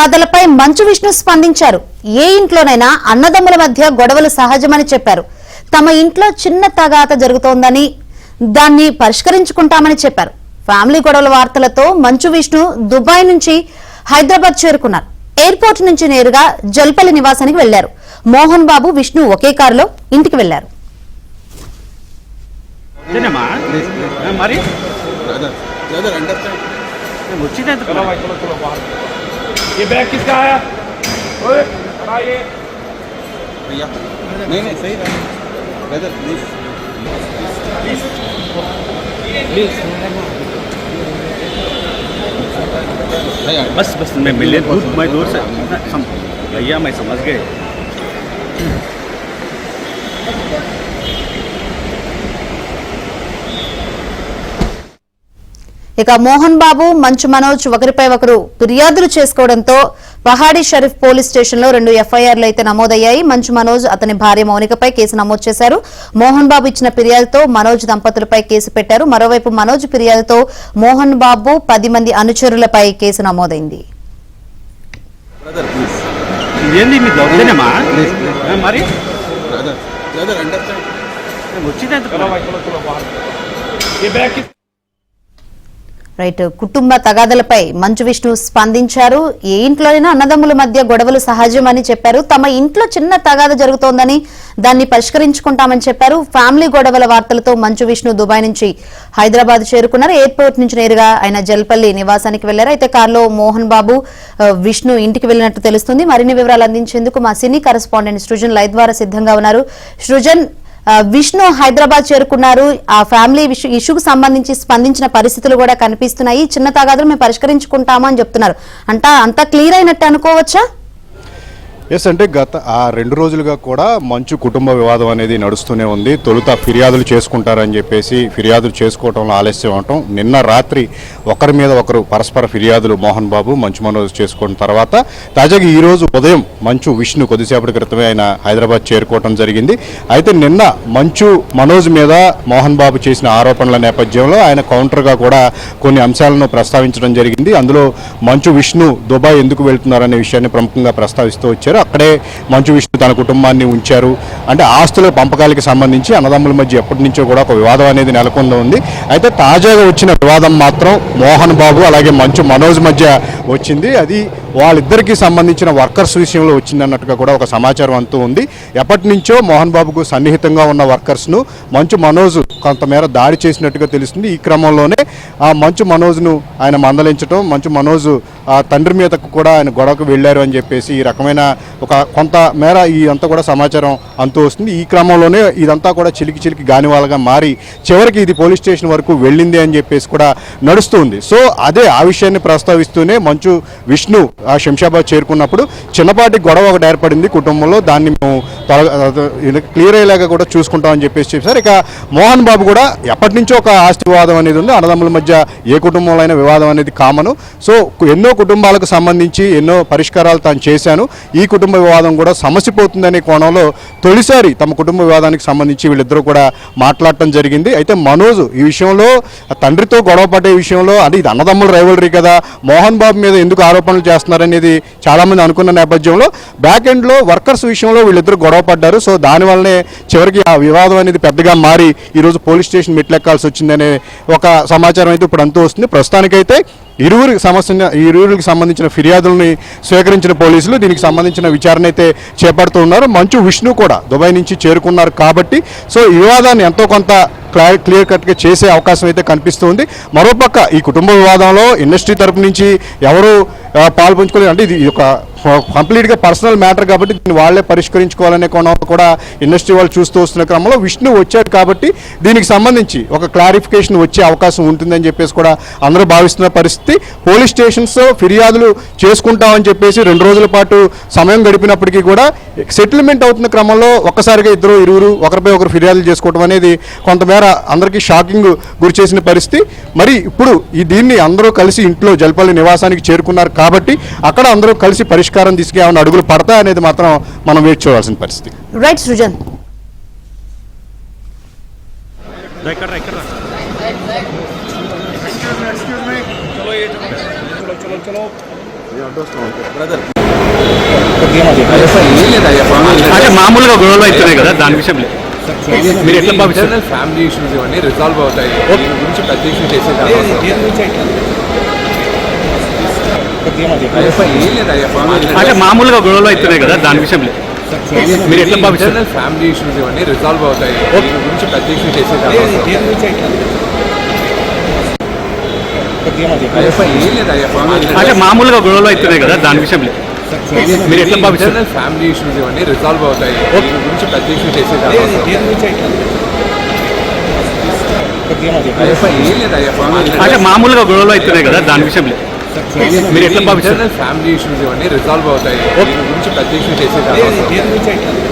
తగాదలపై మంచు విష్ణు స్పందించారు. ఏ ఇంట్లోనైనా అన్నదమ్ముల మధ్య గొడవలు సహజమని చెప్పారు. తమ ఇంట్లో చిన్న తగాద జరుగుతోందని దాన్ని పరిష్కరించుకుంటామని చెప్పారు. ఫ్యామిలీ గొడవల వార్తలతో మంచు విష్ణు దుబాయ్ నుంచి హైదరాబాద్ చేరుకున్నారు. ఎయిర్పోర్ట్ నుంచి నేరుగా జల్పల్లి నివాసానికి వెళ్లారు. మోహన్ బాబు, విష్ణు ఒకే కారులో ఇంటికి వెళ్లారు. ये बैग किसका आया? ओए ये भैया नहीं सही ब्रदर प्लीज बस बस मैं मिले दूर से भैया मैं समझ गए. ఇక మోహన్ బాబు, మంచు మనోజ్ ఒకరిపై ఒకరు ఫిర్యాదులు చేసుకోవడంతో పహాడీ షరీఫ్ పోలీస్ స్టేషన్ లో 2 ఎఫ్ఐఆర్లు అయితే నమోదయ్యాయి. మంచు మనోజ్, అతని భార్య మౌనికపై కేసు నమోదు చేశారు. మోహన్ బాబు ఇచ్చిన ఫిర్యాదుతో మనోజ్ దంపతులపై కేసు పెట్టారు. మరోవైపు మనోజ్ ఫిర్యాదుతో మోహన్ బాబు 10 మంది అనుచరులపై కేసు నమోదైంది. రైట్. కుటుంబ తగాదలపై మంచు విష్ణు స్పందించారు. ఏ ఇంట్లోనైనా అన్నదమ్ముల మధ్య గొడవలు సహజమని చెప్పారు. తమ ఇంట్లో చిన్న తగాద జరుగుతోందని దాన్ని పరిష్కరించుకుంటామని చెప్పారు. ఫ్యామిలీ గొడవల వార్తలతో మంచు విష్ణు దుబాయ్ నుంచి హైదరాబాద్ చేరుకున్నారు. ఎయిర్పోర్ట్ నుంచి నేరుగా ఆయన జల్పల్లి నివాసానికి వెళ్లారు. అయితే కారులో మోహన్ బాబు, విష్ణు ఇంటికి వెళ్లినట్టు తెలుస్తుంది. మరిన్ని వివరాలు అందించేందుకు మా సినీ కరెస్పాండెంట్ సృజన్ లైవ్ ద్వారా సిద్ధంగా ఉన్నారు. సృజన్, విష్ణు హైదరాబాద్ చేరుకున్నారు. ఆ ఫ్యామిలీ ఇష్యూకు సంబంధించి స్పందించిన పరిస్థితులు కూడా కనిపిస్తున్నాయి. చిన్న తగాదులు మేము పరిష్కరించుకుంటామా అని చెప్తున్నారు. అంతా క్లియర్ అయినట్టు అనుకోవచ్చా? ఎస్, అంటే గత 2 రోజులుగా కూడా మంచు కుటుంబ వివాదం అనేది నడుస్తూనే ఉంది. తొలుత ఫిర్యాదులు చేసుకుంటారని చెప్పేసి ఫిర్యాదులు చేసుకోవడంలో ఆలస్యం అవటం, నిన్న రాత్రి ఒకరి మీద ఒకరు పరస్పర ఫిర్యాదులు మోహన్ బాబు, మంచు మనోజ్ చేసుకున్న తర్వాత తాజాగా ఈ రోజు ఉదయం మంచు విష్ణు కొద్దిసేపటి క్రితమే ఆయన హైదరాబాద్ చేరుకోవడం జరిగింది. అయితే నిన్న మంచు మనోజ్ మీద మోహన్ బాబు చేసిన ఆరోపణల నేపథ్యంలో ఆయన కౌంటర్గా కూడా కొన్ని అంశాలను ప్రస్తావించడం జరిగింది. అందులో మంచు విష్ణు దుబాయ్ ఎందుకు వెళ్తున్నారనే విషయాన్ని ప్రముఖంగా ప్రస్తావిస్తూ వచ్చారు. అక్కడే మంచు విష్ణు తన కుటుంబాన్ని ఉంచారు. అంటే ఆస్తుల పంపకాలకి సంబంధించి అన్నదమ్ముల మధ్య ఎప్పటి నుంచో కూడా ఒక వివాదం అనేది నెలకొంది ఉంది. అయితే తాజాగా వచ్చిన వివాదం మాత్రం మోహన్ బాబు అలాగే మంచు మనోజ్ మధ్య వచ్చింది. అది వాళ్ళిద్దరికీ సంబంధించిన వర్కర్స్ విషయంలో వచ్చిందన్నట్టుగా కూడా ఒక సమాచారం అంతూ ఉంది. ఎప్పటి నుంచో మోహన్ బాబుకు సన్నిహితంగా ఉన్న వర్కర్స్ను మంచు మనోజ్ కొంతమేర దాడి చేసినట్టుగా తెలుస్తుంది. ఈ క్రమంలోనే ఆ మంచు మనోజ్ను ఆయన మందలించడం, మంచు మనోజ్ తండ్రి మీదకు కూడా ఆయన గొడవకు వెళ్ళారు అని చెప్పేసి ఈ రకమైన ఒక కొంత మేర ఇదంతా కూడా సమాచారం అంతూ వస్తుంది. ఈ క్రమంలోనే ఇదంతా కూడా చిలికి గానివాళ్ళగా మారి చివరికి ఇది పోలీస్ స్టేషన్ వరకు వెళ్ళింది అని చెప్పేసి కూడా నడుస్తుంది. సో అదే ఆ విషయాన్ని ప్రస్తావిస్తూనే మంచు విష్ణు శంషాబాద్ చేరుకున్నప్పుడు చిన్నపాటి గొడవ ఒకటి ఏర్పడింది కుటుంబంలో. దాన్ని మేము క్లియర్ అయ్యేలాగా కూడా చూసుకుంటామని చెప్పేసి చెప్పారు. ఇక మోహన్ బాబు కూడా ఎప్పటి నుంచో ఒక ఆస్తి వివాదం అనేది ఉంది. అన్నదమ్ముల మధ్య ఏ కుటుంబంలో అయినా వివాదం అనేది కామను. సో ఎన్నో కుటుంబాలకు సంబంధించి ఎన్నో పరిష్కారాలు తాను చేశాను, ఈ కుటుంబ వివాదం కూడా సమసిపోతుందనే కోణంలో తొలిసారి తమ కుటుంబ వివాదానికి సంబంధించి వీళ్ళిద్దరూ కూడా మాట్లాడటం జరిగింది. అయితే మనోజ్ ఈ విషయంలో తండ్రితో గొడవ పడే విషయంలో అంటే ఇది అన్నదమ్ముల రైవలరీ కదా, మోహన్ బాబు మీద ఎందుకు ఆరోపణలు చేస్తున్నారనేది చాలామంది అనుకున్న నేపథ్యంలో బ్యాక్ ఎండ్లో వర్కర్స్ విషయంలో వీళ్ళిద్దరు గొడవ పడ్డారు. సో దానివల్లనే చివరికి ఆ వివాదం అనేది పెద్దగా మారి ఈరోజు పోలీస్ స్టేషన్ మెట్లెక్కాల్సి వచ్చిందనే ఒక సమాచారం అయితే ఇప్పుడు అంతూ వస్తుంది. ప్రస్తుతానికైతే ఇరువురికి సంబంధించిన ఫిర్యాదులని స్వీకరించిన పోలీసులు దీనికి సంబంధించిన విచారణ అయితే చేపడుతూ ఉన్నారు. మంచు విష్ణు కూడా దుబాయ్ నుంచి చేరుకున్నారు కాబట్టి సో ఈ వివాదాన్ని ఎంతో కొంత క్లియర్ కట్గా చేసే అవకాశం అయితే కనిపిస్తుంది. మరోపక్క ఈ కుటుంబ వివాదంలో ఇండస్ట్రీ తరపు నుంచి ఎవరు పాల్పంచుకోలేదు. అంటే ఇది ఒక కంప్లీట్గా పర్సనల్ మ్యాటర్ కాబట్టి దీన్ని వాళ్ళే పరిష్కరించుకోవాలనే కోణంలో కూడా ఇండస్ట్రీ వాళ్ళు చూస్తూ వస్తున్న క్రమంలో విష్ణు వచ్చాడు కాబట్టి దీనికి సంబంధించి ఒక క్లారిఫికేషన్ వచ్చే అవకాశం ఉంటుందని చెప్పేసి కూడా అందరూ భావిస్తున్న పరిస్థితి. పోలీస్ స్టేషన్స్ ఫిర్యాదులు చేసుకుంటామని చెప్పేసి 2 రోజుల పాటు సమయం గడిపినప్పటికీ కూడా సెటిల్మెంట్ అవుతున్న క్రమంలో ఒక్కసారిగా ఇరువురు ఒకరిపై ఒకరు ఫిర్యాదులు చేసుకోవడం అనేది కొంతమేర అందరికీ షాకింగ్ గురి చేసిన పరిస్థితి. మరి ఇప్పుడు దీన్ని అందరూ కలిసి ఇంట్లో జల్పల్లి నివాసానికి చేరుకున్నారు కాబట్టి అక్కడ అందరూ కలిసి పరిష్కారం తీసుకు ఏమైనా అడుగులు పడతాయి అనేది మాత్రం మనం వేచి చూడాల్సిన పరిస్థితి. రైట్ సృజన్. బ్రదర్ అంటే మామూలుగా గొడవలు అవుతున్నాయి కదా దాని విషయం లేదు మీరు ఎట్లా భావిస్తారు ఫ్యామిలీ ఇష్యూస్ ఇవన్నీ రిజాల్వ్ అవుతాయి దీని గురించి పెద్ద ఇష్యూ చేసేది అంటే మామూలుగా గొడవలు అవుతున్నాయి కదా దాని విషయం లేదు మీరు ఎట్లా భావిస్తారు ఫ్యామిలీ ఇష్యూస్ ఇవన్నీ రిజాల్వ్ అవుతాయి దీని గురించి పెద్ద ఇష్యూ చేసేది అంటే మామూలుగా గొడవలు అవుతున్నాయి కదా దాని విషయం లేదు మీరు ఎట్లా భావిస్తారు ఫ్యామిలీ ఇష్యూస్ ఇవన్నీ రిజాల్వ్ అవుతాయి దీని గురించి పెద్ద ఇష్యూ చేసేది అంటే మామూలుగా గొడవలు అవుతున్నాయి కదా దాని విషయం లేదు మీరు ఎట్లా భావిస్తారు ఫ్యామిలీ ఇష్యూస్ ఇవన్నీ రిజాల్వ్ అవుతాయి దీని గురించి పెద్ద ఇష్యూ చేసేది